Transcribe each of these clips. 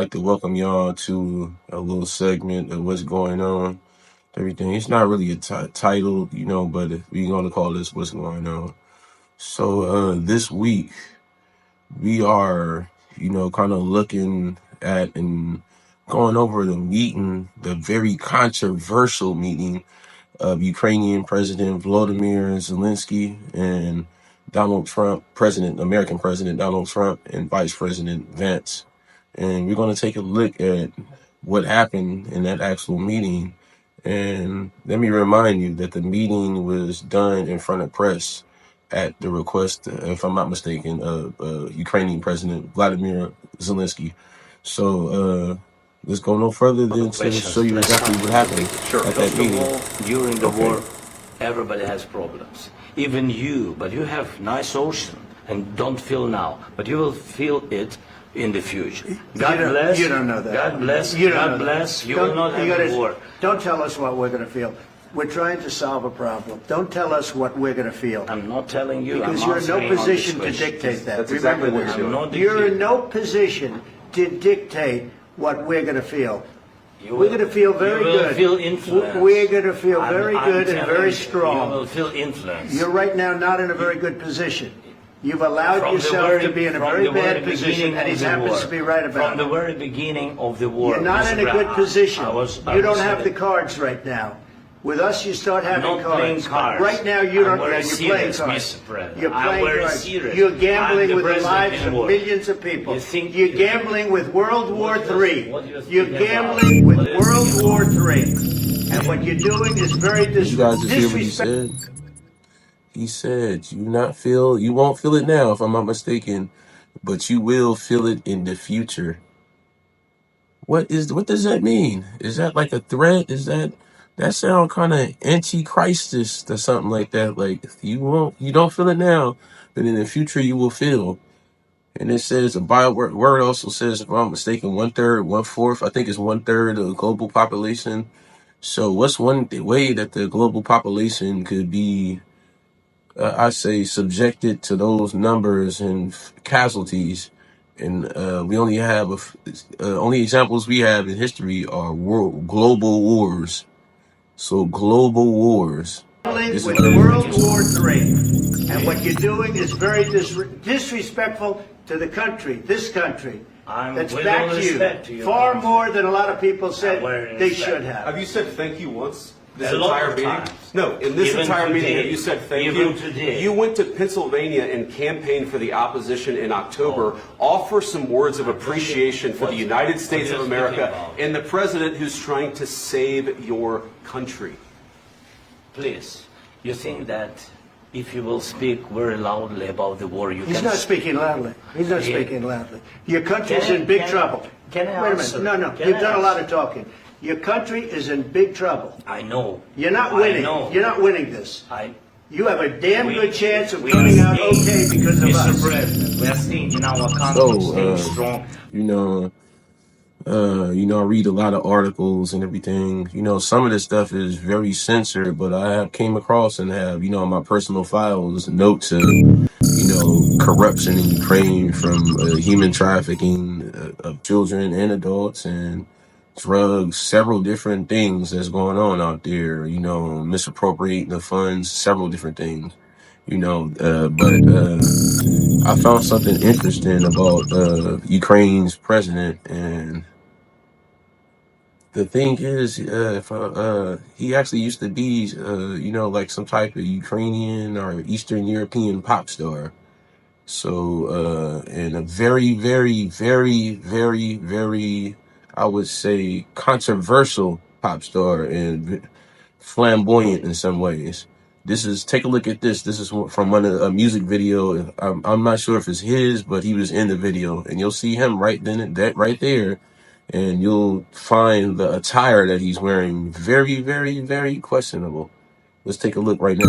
like to welcome y'all to a little segment of what's going on. Everything. It's not really a title, but if we're going to call this what's going on. So this week we are, kind of looking at and going over the very controversial meeting of Ukrainian President Volodymyr Zelenskyy and Donald Trump, American President Donald Trump, and Vice President Vance. And we're going to take a look at what happened in that actual meeting. And let me remind you that the meeting was done in front of press at the request, if I'm not mistaken, of Ukrainian President Vladimir Zelenskyy. So let's go no further than to show you exactly what happened at that meeting. During the war, everybody has problems. Even you, but you have nice ocean and don't feel now, but you will feel it in the future. God bless. You don't know that. God bless. God bless. You will not have war. Don't tell us what we're going to feel. We're trying to solve a problem. Don't tell us what we're going to feel. I'm not telling you. Because you're in no position to dictate that. That's exactly what you're doing. You're in no position to dictate what we're going to feel. We're going to feel very good. You will feel influence. We're going to feel very good and very strong. You will feel influence. You're right now not in a very good position. You've allowed yourself to be in a very bad position, and he happens to be right about it. From the very beginning of the war. You're not in a good position. You don't have the cards right now. With us, you start having cards. Right now, you don't. You're playing cards. You're playing cards. You're gambling with the lives of millions of people. You're gambling with World War III. You're gambling with World War III. And what you're doing is very disrespectful. You guys just hear what he said? He said, you won't feel it now, if I'm not mistaken, but you will feel it in the future. What does that mean? Is that like a threat? That sound kind of antichristist or something like that? Like you don't feel it now, but in the future you will feel. And it says a word also says, if I'm not mistaken, 1/3, 1/4, I think it's 1/3 of the global population. So what's one way that the global population could be, I say, subjected to those numbers and casualties? And we only have only examples we have in history are global wars. So global wars. With World War III, and what you're doing is very disrespectful to the country, this country, that's backed you far more than a lot of people said they should have. Have you said thank you once? This entire meeting? No, in this entire meeting, have you said thank you? You went to Pennsylvania and campaigned for the opposition in October. Offer some words of appreciation for the United States of America and the president who's trying to save your country. Please, you think that if you will speak very loudly about the war, you can... He's not speaking loudly. He's not speaking loudly. Your country's in big trouble. Can I Wait a answer? minute. No. You've done a lot of talking. Your country is in big trouble. I know. You're not winning. You're not winning this. You have a damn good chance of we coming out okay because of us. Mr. President, we are staying in our country, staying strong. I read a lot of articles and everything. Some of this stuff is very censored, but I have came across and have, in my personal files, notes of, corruption in Ukraine from human trafficking of children and adults and drugs, several different things that's going on out there, misappropriating the funds, several different things, but I found something interesting about Ukraine's president. And the thing is, he actually used to be, like some type of Ukrainian or Eastern European pop star. So, and a very, very, very, very, very, I would say, controversial pop star and flamboyant in some ways. Take a look at this. This is from a music video. I'm not sure if it's his, but he was in the video, and you'll see him right there, and you'll find the attire that he's wearing very, very, very questionable. Let's take a look right now.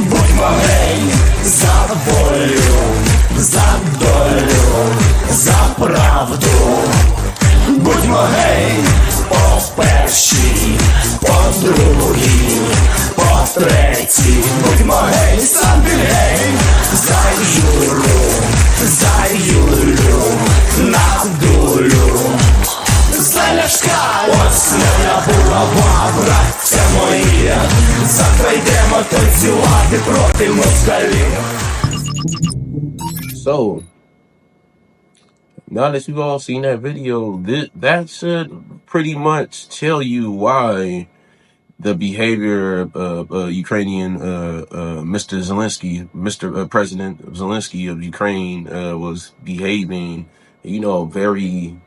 Будь морей за волю. За долю, за правду. Будьмо гей, по першій, по другій, по третій. Будьмо гей, сам він гей. За Юлю, на долю. За Ляшка, ось моя булава, браття мої. Завтра йдемо танцювати проти москалів. So, now that you've all seen that video, that should pretty much tell you why the behavior of Ukrainian Mr. Zelenskyy, Mr. President Zelenskyy of Ukraine was behaving, very,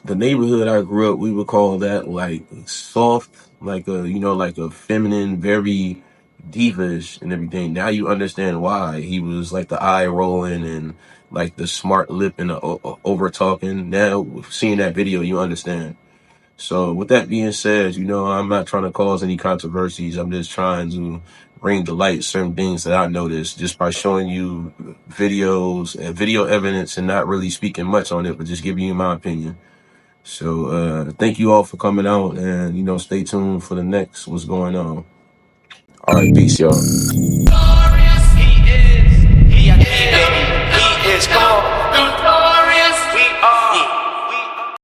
the neighborhood I grew up, we would call that like soft, like a feminine, very divish and everything. Now you understand why he was like the eye rolling and like the smart lip and the over talking. Now seeing that video, you understand. So with that being said, I'm not trying to cause any controversies. I'm just trying to bring to light certain things that I noticed just by showing you videos and video evidence and not really speaking much on it, but just giving you my opinion. So thank you all for coming out and, stay tuned for the next what's going on. All right, peace, y'all. Glorious he is. He is. Come on.